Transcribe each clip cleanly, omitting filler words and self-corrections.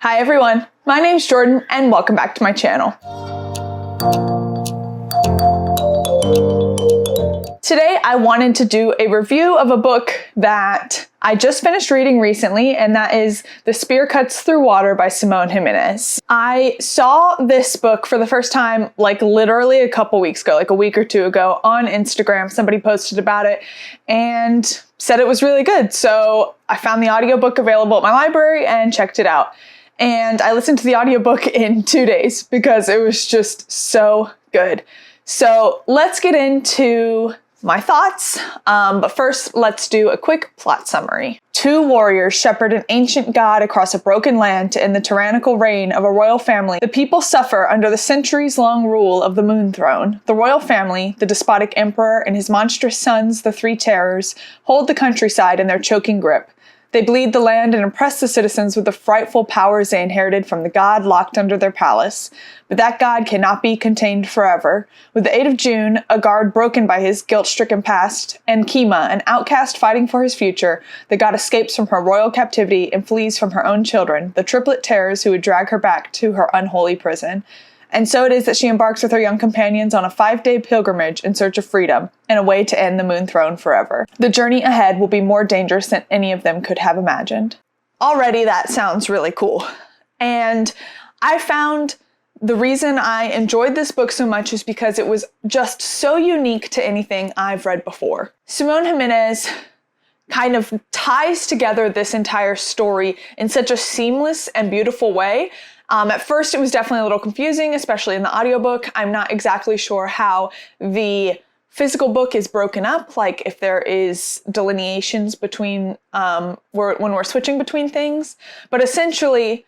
Hi everyone, my name's Jordan and welcome back to my channel. Today I wanted to do a review of a book that I just finished reading recently, and that is The Spear Cuts Through Water by Simon Jimenez. I saw this book for the first time like literally a couple weeks ago, like a week or two ago on Instagram. Somebody posted about it and said it was really good. So I found the audiobook available at my library and checked it out. And I listened to the audiobook in 2 days because it was just so good. So let's get into my thoughts, but first let's do a quick plot summary. Two warriors shepherd an ancient god across a broken land to end the tyrannical reign of a royal family. The people suffer under the centuries-long rule of the Moon Throne. The royal family, the despotic emperor and his monstrous sons, the Three Terrors, hold the countryside in their choking grip. They bleed the land and oppress the citizens with the frightful powers they inherited from the god locked under their palace. But that god cannot be contained forever. With the aid of June, a guard broken by his guilt-stricken past, and Kima, an outcast fighting for his future, the god escapes from her royal captivity and flees from her own children, the triplet terrors who would drag her back to her unholy prison. And so it is that she embarks with her young companions on a 5-day pilgrimage in search of freedom and a way to end the Moon Throne forever. The journey ahead will be more dangerous than any of them could have imagined. Already that sounds really cool. And I found the reason I enjoyed this book so much is because it was just so unique to anything I've read before. Simon Jimenez kind of ties together this entire story in such a seamless and beautiful way. At first it was definitely a little confusing, especially in the audiobook. I'm not exactly sure how the physical book is broken up, like if there is delineations between when we're switching between things. But essentially,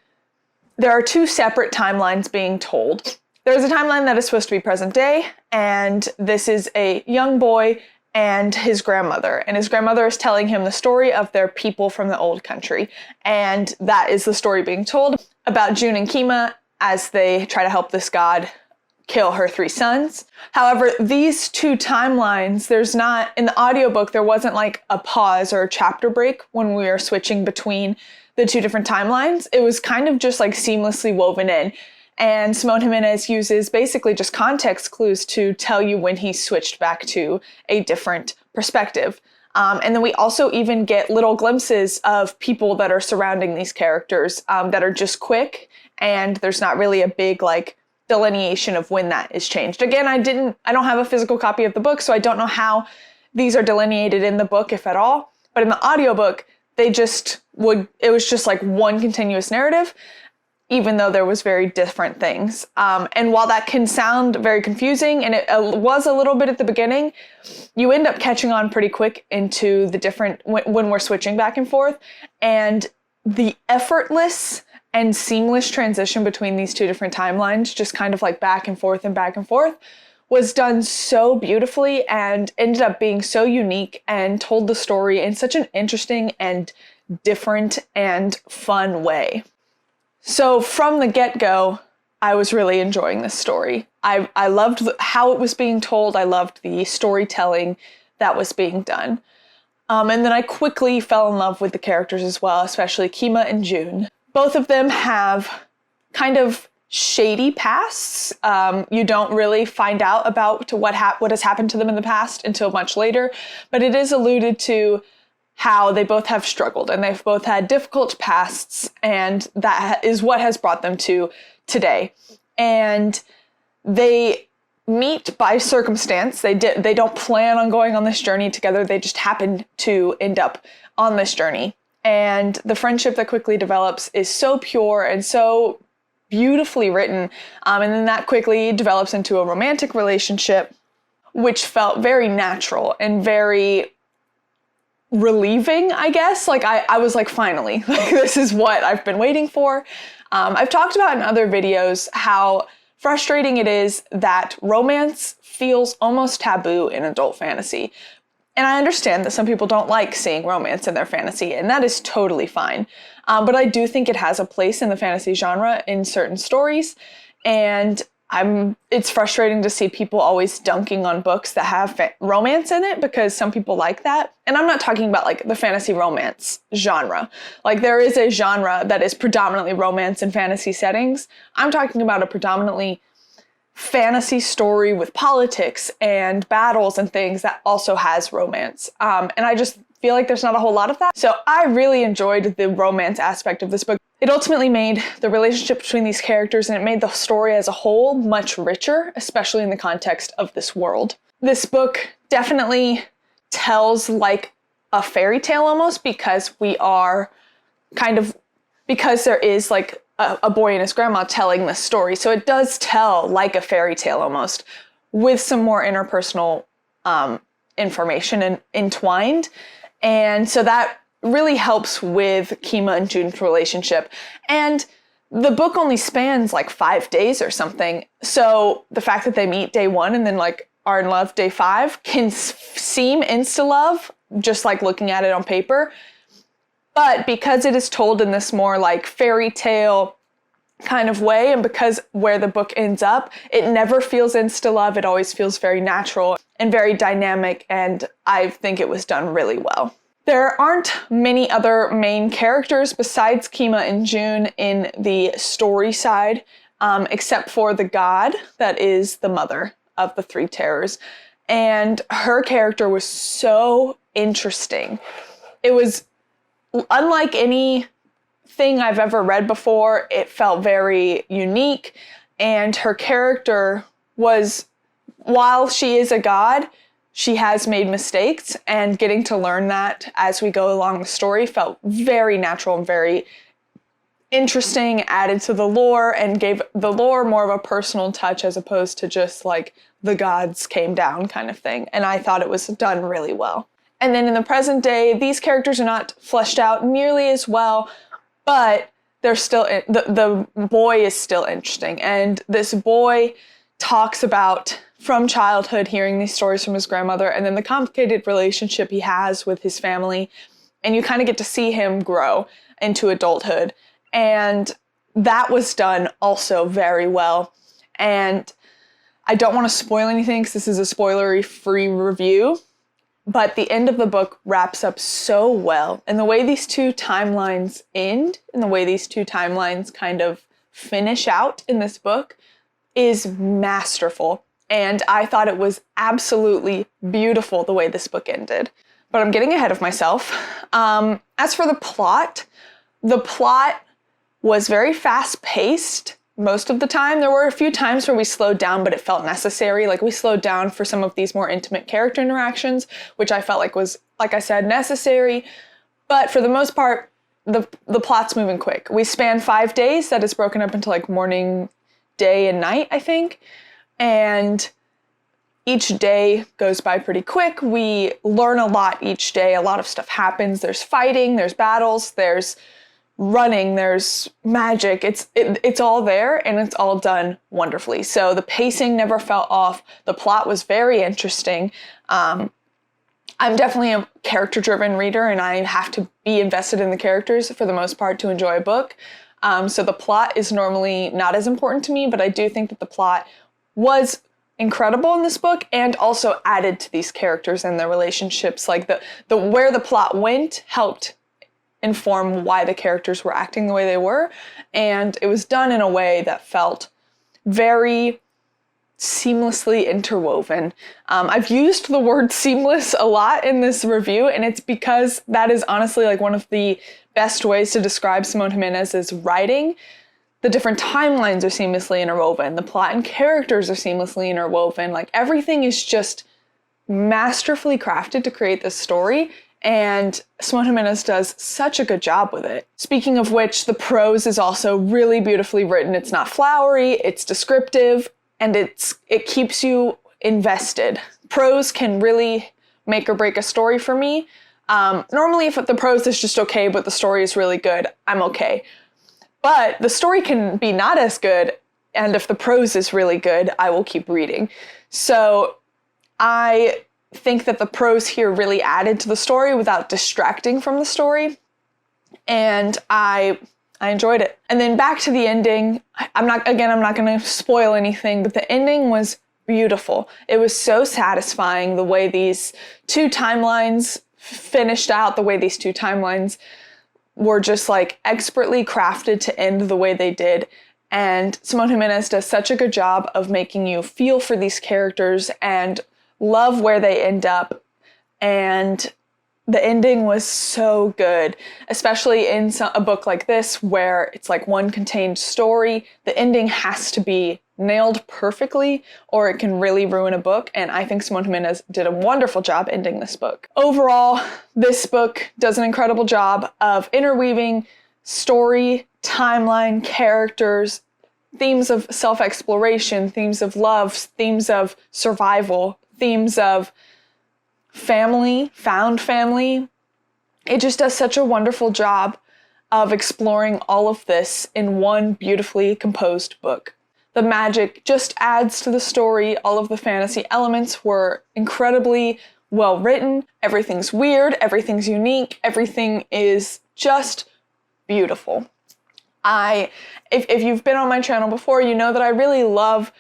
there are two separate timelines being told. There's a timeline that is supposed to be present day, and this is a young boy and his grandmother. And his grandmother is telling him the story of their people from the old country. And that is the story being told about June and Kima as they try to help this god kill her 3 sons. However, these two timelines, there's not, in the audiobook, there wasn't like a pause or a chapter break when we were switching between the two different timelines. It was kind of just like seamlessly woven in. And Simon Jimenez uses basically just context clues to tell you when he switched back to a different perspective. And then we also even get little glimpses of people that are surrounding these characters that are just quick, and there's not really a big like delineation of when that is changed. Again, I don't have a physical copy of the book, so I don't know how these are delineated in the book, if at all. But in the audiobook, it was just like one continuous narrative, even though there was very different things. And while that can sound very confusing, and it was a little bit at the beginning, you end up catching on pretty quick into the different, when we're switching back and forth. And the effortless and seamless transition between these two different timelines, just kind of like back and forth, was done so beautifully and ended up being so unique and told the story in such an interesting and different and fun way. So from the get-go, I was really enjoying this story. I loved how it was being told. I loved the storytelling that was being done. And then I quickly fell in love with the characters as well, especially Kima and June. Both of them have kind of shady pasts. You don't really find out about what has happened to them in the past until much later, but it is alluded to how they both have struggled and they've both had difficult pasts, and that is what has brought them to today. And they meet by circumstance. They don't plan on going on this journey together. They just happen to end up on this journey. And the friendship that quickly develops is so pure and so beautifully written. And then that quickly develops into a romantic relationship, which felt very natural and very relieving, I guess. Like I was like, finally, like, this is what I've been waiting for. I've talked about in other videos how frustrating it is that romance feels almost taboo in adult fantasy. And I understand that some people don't like seeing romance in their fantasy, and that is totally fine. But I do think it has a place in the fantasy genre in certain stories. And it's frustrating to see people always dunking on books that have romance in it, because some people like that. And I'm not talking about like the fantasy romance genre. Like there is a genre that is predominantly romance and fantasy settings. I'm talking about a predominantly fantasy story with politics and battles and things that also has romance. And I just feel like there's not a whole lot of that. So I really enjoyed the romance aspect of this book. It ultimately made the relationship between these characters, and it made the story as a whole much richer, especially in the context of this world. This book definitely tells like a fairy tale almost, because because there is like a boy and his grandma telling this story. So it does tell like a fairy tale almost, with some more interpersonal information entwined. And so that really helps with Kima and Jun's relationship. And the book only spans like 5 days or something. So the fact that they meet day 1 and then like are in love day 5 can seem insta-love, just like looking at it on paper. But because it is told in this more like fairy tale kind of way, and because where the book ends up, it never feels insta-love. It always feels very natural and very dynamic, and I think it was done really well. There aren't many other main characters besides Kima and Jun in the story side, except for the god that is the mother of the 3 terrors. And her character was so interesting. It was unlike anything I've ever read before. It felt very unique, and her character was, while she is a god, she has made mistakes, and getting to learn that as we go along the story felt very natural and very interesting, added to the lore, and gave the lore more of a personal touch as opposed to just like the gods came down kind of thing. And I thought it was done really well. And then in the present day, these characters are not fleshed out nearly as well, but they're still, the boy is still interesting. And this boy talks about, from childhood, hearing these stories from his grandmother, and then the complicated relationship he has with his family. And you kind of get to see him grow into adulthood. And that was done also very well. And I don't want to spoil anything because this is a spoilery-free review, but the end of the book wraps up so well. And the way these 2 timelines end, and the way these 2 timelines kind of finish out in this book is masterful. And I thought it was absolutely beautiful the way this book ended. But I'm getting ahead of myself. As for the plot was very fast-paced most of the time. There were a few times where we slowed down, but it felt necessary. Like we slowed down for some of these more intimate character interactions, which I felt like was, like I said, necessary. But for the most part, the plot's moving quick. We span 5 days. That is broken up into like morning, day, and night, I think. And each day goes by pretty quick. We learn a lot each day. A lot of stuff happens. There's fighting, there's battles, there's running, there's magic. It's all there, and it's all done wonderfully. So the pacing never fell off. The plot was very interesting. I'm definitely a character-driven reader, and I have to be invested in the characters for the most part to enjoy a book. So the plot is normally not as important to me, but I do think that the plot was incredible in this book, and also added to these characters and their relationships. Like the where the plot went helped inform why the characters were acting the way they were, and it was done in a way that felt very seamlessly interwoven. I've used the word seamless a lot in this review, and it's because that is honestly like one of the best ways to describe Simon Jimenez's writing. The different timelines are seamlessly interwoven. The plot and characters are seamlessly interwoven. Like everything is just masterfully crafted to create this story. And Simon Jimenez does such a good job with it. Speaking of which, the prose is also really beautifully written. It's not flowery, it's descriptive, and it keeps you invested. Prose can really make or break a story for me. Normally, if the prose is just okay, but the story is really good, I'm okay. But the story can be not as good, and if the prose is really good, I will keep reading. So I think that the prose here really added to the story without distracting from the story. And I I enjoyed it. And then back to the ending. I'm not going to spoil anything, but the ending was beautiful. It was so satisfying the way these two timelines finished out, the way these two timelines were just like expertly crafted to end the way they did. And Simon Jimenez does such a good job of making you feel for these characters and love where they end up. And the ending was so good, especially in a book like this where it's like one contained story. The ending has to be nailed perfectly or it can really ruin a book. And I think Simon Jimenez did a wonderful job ending this book. Overall, this book does an incredible job of interweaving story, timeline, characters, themes of self-exploration, themes of love, themes of survival, themes of family, found family. It just does such a wonderful job of exploring all of this in one beautifully composed book. The magic just adds to the story. All of the fantasy elements were incredibly well written. Everything's weird, everything's unique, everything is just beautiful. If you've been on my channel before, you know that I really love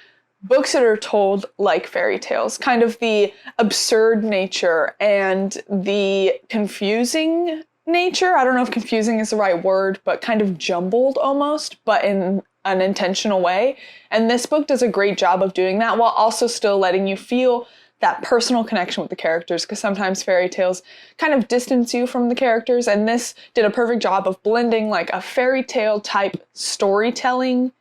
books that are told like fairy tales, kind of the absurd nature and the confusing nature. I don't know if confusing is the right word, but kind of jumbled almost, but in an intentional way. And this book does a great job of doing that while also still letting you feel that personal connection with the characters, because sometimes fairy tales kind of distance you from the characters, and this did a perfect job of blending like a fairy tale type storytelling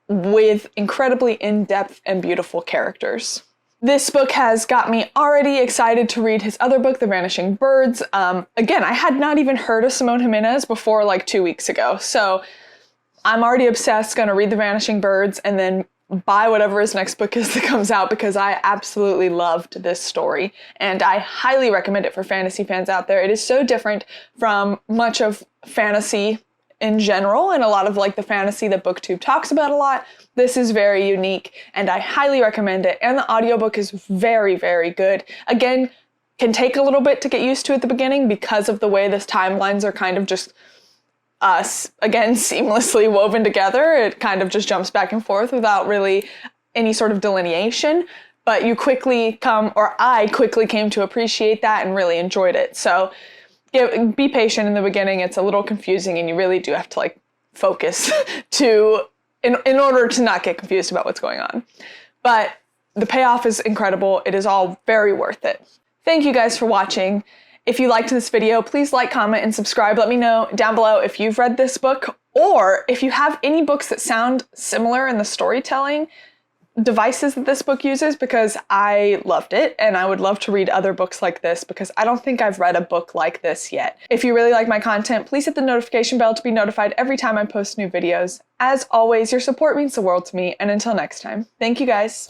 with incredibly in-depth and beautiful characters. This book has got me already excited to read his other book, The Vanishing Birds. Again, I had not even heard of Simon Jimenez before like 2 weeks ago, so I'm already obsessed, gonna read The Vanishing Birds and then buy whatever his next book is that comes out because I absolutely loved this story and I highly recommend it for fantasy fans out there. It is so different from much of fantasy in general and a lot of like the fantasy that BookTube talks about a lot. This is very unique and I highly recommend it, and the audiobook is very, very good. Again, can take a little bit to get used to at the beginning because of the way this timelines are kind of just again, seamlessly woven together. It kind of just jumps back and forth without really any sort of delineation, but I quickly came to appreciate that and really enjoyed it. So be patient in the beginning. It's a little confusing and you really do have to like focus in order to not get confused about what's going on. But the payoff is incredible. It is all very worth it. Thank you guys for watching. If you liked this video, please like, comment, and subscribe. Let me know down below if you've read this book or if you have any books that sound similar in the storytelling devices that this book uses, because I loved it and I would love to read other books like this because I don't think I've read a book like this yet. If you really like my content, please hit the notification bell to be notified every time I post new videos. As always, your support means the world to me, and until next time, thank you guys.